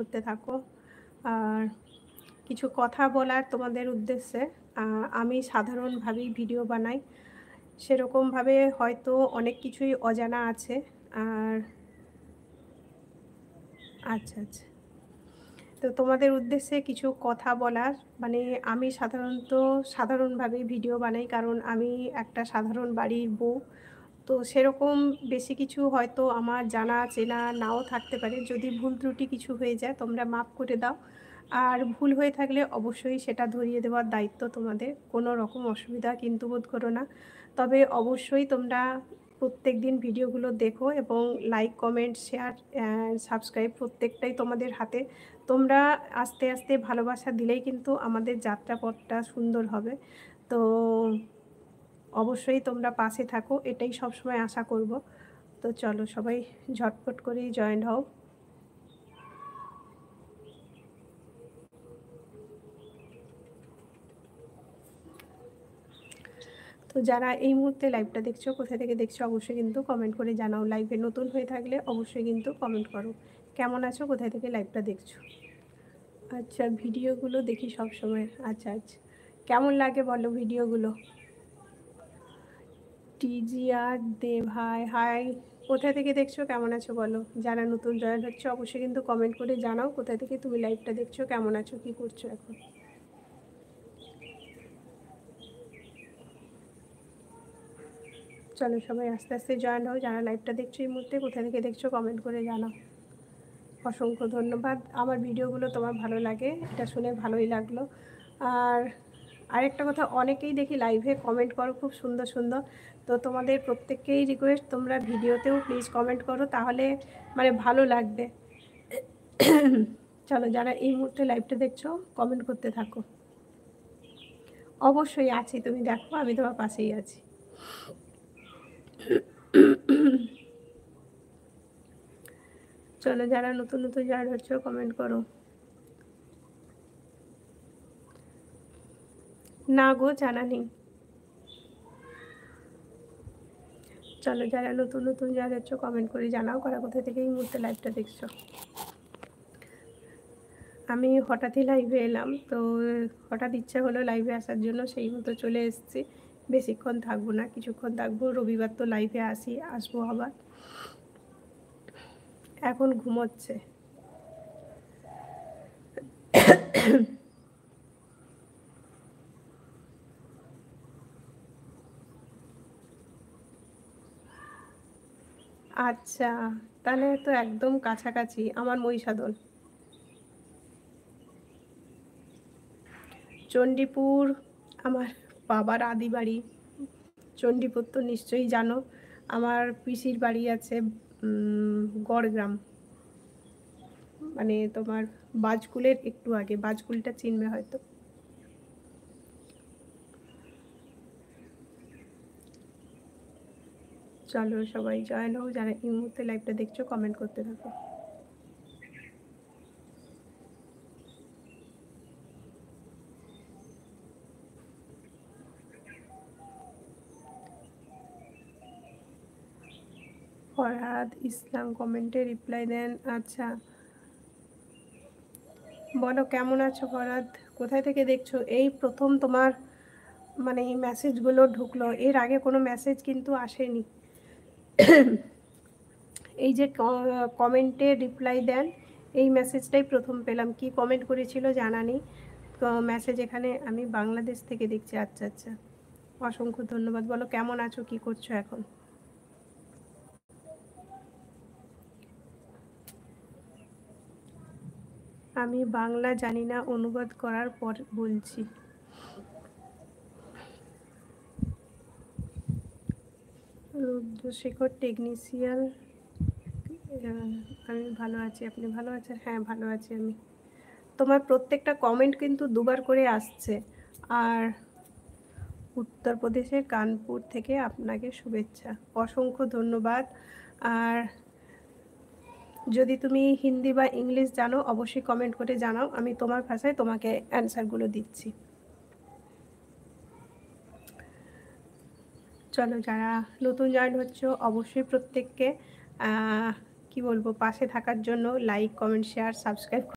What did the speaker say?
করতে থাকো। আর কিছু কথা বলার তোমাদের উদ্দেশ্যে, আমি সাধারণভাবেই ভিডিও বানাই। সেরকমভাবে হয়তো অনেক কিছুই অজানা আছে। আর আচ্ছা, আচ্ছা। তো তোমাদের উদ্দেশ্যে কিছু কথা বলার, মানে আমি সাধারণভাবেই ভিডিও বানাই, কারণ আমি একটা সাধারণ বাড়ির বউ। তো সেরকম বেশি কিছু হয়তো আমার জানা চেনা নাও থাকতে পারে। যদি ভুল ত্রুটি কিছু হয়ে যায় তোমরা মাফ করে দাও। আর ভুল হয়ে থাকলে অবশ্যই সেটা ধরিয়ে দেওয়ার দায়িত্ব তোমাদের। কোনো রকম অসুবিধা কিন্তু বোধ করো না। তবে অবশ্যই তোমরা প্রত্যেকদিন ভিডিওগুলো দেখো এবং লাইক, কমেন্ট, শেয়ার, সাবস্ক্রাইব প্রত্যেকটাই তোমাদের হাতে। তোমরা আস্তে, আস্তে ভালোবাসা দিলেই কিন্তু আমাদের যাত্রাপথটা সুন্দর হবে। তো অবশ্যই তোমরা পাশে থাকো, এটাই সবসময় আশা করব। তো চলো সবাই ঝটপট করেই জয়েন হও। তো যারা এই মুহূর্তে লাইভটা দেখছো, কোথা থেকে দেখছো অবশ্যই কিন্তু কমেন্ট করে জানাও। লাইভে নতুন হয়ে থাকলে অবশ্যই কিন্তু কমেন্ট করো। কেমন আছো, কোথায় থেকে লাইভটা দেখছো? আচ্ছা, ভিডিওগুলো দেখি সব সময়। আচ্ছা, আচ্ছা। কেমন লাগে বলো ভিডিওগুলো? টিজিআর দে ভাই, হাই। কোথা থেকে দেখছো, কেমন আছো বলো? যারা নতুন জয়েন হচ্ছে অবশ্যই কিন্তু কমেন্ট করে জানাও কোথা থেকে তুমি লাইভটা দেখছো, কেমন আছো, কি করছো এখন। চলো সবাই আস্তে আস্তে জয়েন হও। যারা লাইভটা দেখছো এই মুহূর্তে, কোথা থেকে দেখছো কমেন্ট করে জানাও। অসংখ্য ধন্যবাদ। আমার ভিডিওগুলো তোমার ভালো লাগে, এটা শুনে ভালোই লাগলো। আর আরেকটা কথা, অনেকেই দেখি লাইভে কমেন্ট করো খুব সুন্দর সুন্দর। তো তোমাদের প্রত্যেককেই রিকোয়েস্ট, তোমরা ভিডিওতেও প্লিজ কমেন্ট করো, তাহলে মানে ভালো লাগবে। চলো যারা এই মুহূর্তে লাইভটা দেখছো কমেন্ট করতে থাকো। অবশ্যই আছি, তুমি দেখো আমি তোমার পাশেই আছি। চলো যারা নতুন নতুন জয়েন হচ্ছে কমেন্ট করো। না গো, জানা নেই। চলো যারা নতুন নতুন জয়েন হচ্ছে কমেন্ট করে জানাও কারা কোথা থেকে এই মুহূর্তে লাইভটা দেখছো। আমি হঠাৎই লাইভে এলাম, তো হঠাৎ ইচ্ছা হলো লাইভে আসার জন্য, সেই মতো চলে এসেছি। বেশিক্ষণ থাকবো না, কিছুক্ষণ থাকবো। রবিবার তো লাইভে আসবো আবার। এখন ঘুমোচ্ছে। আচ্ছা, তাহলে তো একদম কাছাকাছি আমার মহিষাদল। চণ্ডীপুর আমার বাবার আদি বাড়ি। চণ্ডীপুর তো নিশ্চয়ই জানো। আমার পিসির বাড়ি আছে গড়গ্রাম, মানে তোমার বাজকুলের একটু আগে। বাজকুলটা চিনবে হয়তো। চলো সবাই জয়েন হও, যারা এই মুহূর্তে লাইভটা দেখছো কমেন্ট করতে থাকো। ফরহাদ ইসলাম কমেন্টে রিপ্লাই দেন। আচ্ছা, বলো কেমন আছো ফরহাদ, কোথায় থেকে দেখছো? এই প্রথম তোমার মানে এই মেসেজগুলো ঢুকলো, এর আগে কোনো মেসেজ কিন্তু আসেনি। এই যে কমেন্টে রিপ্লাই দেন, এই মেসেজটাই প্রথম পেলাম। কি কমেন্ট করেছিল জানা নেই। মেসেজ এখানে আমি বাংলাদেশ থেকে দেখছি। আচ্ছা, আচ্ছা, অসংখ্য ধন্যবাদ। বলো কেমন আছো, কি করছো এখন? আমি বাংলা জানি না, অনুবাদ করার পর বলছি। রুদ্রশেখর টেকনিশিয়ান, আমি ভালো আছি, আপনি ভালো আছেন? হ্যাঁ ভালো আছি আমি। তোমার প্রত্যেকটা কমেন্ট কিন্তু দুবার করে আসছে। আর উত্তরপ্রদেশের কানপুর থেকে আপনাকে শুভেচ্ছা, অসংখ্য ধন্যবাদ। আর যদি তুমি হিন্দি বা ইংলিশ জানো অবশ্যই কমেন্ট করে জানাও, আমি তোমার ভাষায় তোমাকে অ্যান্সারগুলো দিচ্ছি। চলো যারা নতুন জয়েন হচ্ছে অবশ্যই প্রত্যেককে কি বলবো, পাশে থাকার জন্য লাইক, কমেন্ট, শেয়ার, সাবস্ক্রাইব